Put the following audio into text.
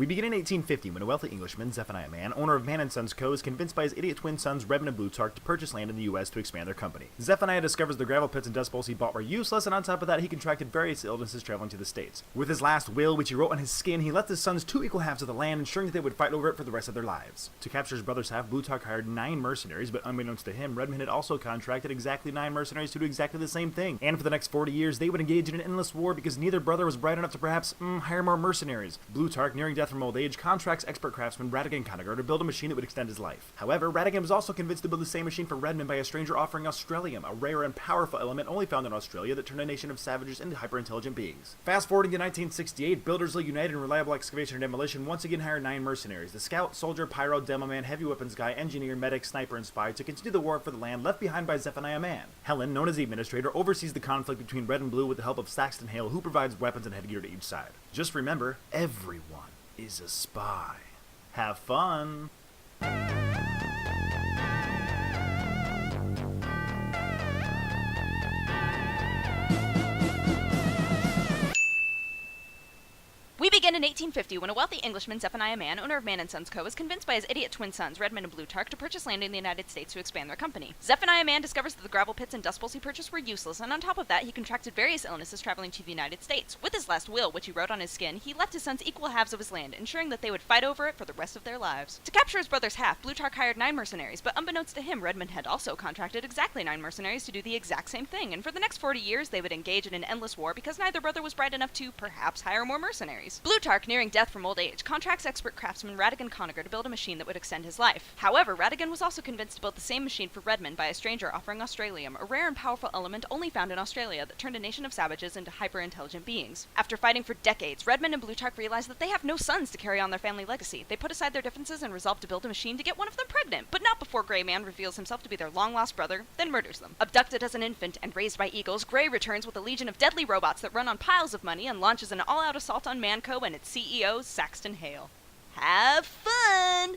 We begin in 1850 when a wealthy Englishman, Zephaniah Mann, owner of Mann & Sons Co., is convinced by his idiot twin sons Redmond and Plutarch to purchase land in the U.S. to expand their company. Zephaniah discovers the gravel pits and dust bowls he bought were useless, and on top of that he contracted various illnesses traveling to the States. With his last will, which he wrote on his skin, he left his sons 2 equal halves of the land, ensuring that they would fight over it for the rest of their lives. To capture his brother's half, Plutarch hired 9 mercenaries, but unbeknownst to him, Redmond had also contracted exactly 9 mercenaries to do exactly the same thing. And for the next 40 years, they would engage in an endless war because neither brother was bright enough to perhaps hire more mercenaries. Plutarch, nearing death from old age, contracts expert craftsman Radigan Conager to build a machine that would extend his life. However, Radigan was also convinced to build the same machine for Redmond by a stranger offering Australium, a rare and powerful element only found in Australia that turned a nation of savages into hyper-intelligent beings. Fast forwarding to 1968, Builders League United and Reliable Excavation and Demolition once again hired 9 mercenaries: the scout, soldier, pyro, demo man, heavy weapons guy, engineer, medic, sniper, and spy to continue the war for the land left behind by Zephaniah Mann. Helen, known as the administrator, oversees the conflict between Red and Blue with the help of Saxton Hale, who provides weapons and headgear to each side. Just remember, everyone is a spy. Have fun! We begin in 1850 when a wealthy Englishman, Zephaniah Mann, owner of Mann & Sons Co., is convinced by his idiot twin sons, Redmond and Plutarch, to purchase land in the United States to expand their company. Zephaniah Mann discovers that the gravel pits and dust bowls he purchased were useless, and on top of that, he contracted various illnesses traveling to the United States. With his last will, which he wrote on his skin, he left his sons equal halves of his land, ensuring that they would fight over it for the rest of their lives. To capture his brother's half, Plutarch hired 9 mercenaries, but unbeknownst to him, Redmond had also contracted exactly 9 mercenaries to do the exact same thing, and for the next 40 years, they would engage in an endless war because neither brother was bright enough to, perhaps, hire more mercenaries. Plutarch, nearing death from old age, contracts expert craftsman Radigan Conager to build a machine that would extend his life. However, Radigan was also convinced to build the same machine for Redmond by a stranger offering Australium, a rare and powerful element only found in Australia that turned a nation of savages into hyper-intelligent beings. After fighting for decades, Redmond and Plutarch realized that they have no sons to carry on their family legacy. They put aside their differences and resolved to build a machine to get one of them pregnant, but not before Grey Man reveals himself to be their long-lost brother, then murders them. Abducted as an infant and raised by eagles, Grey returns with a legion of deadly robots that run on piles of money and launches an all-out assault on Manco and its CEO, Saxton Hale. Have fun!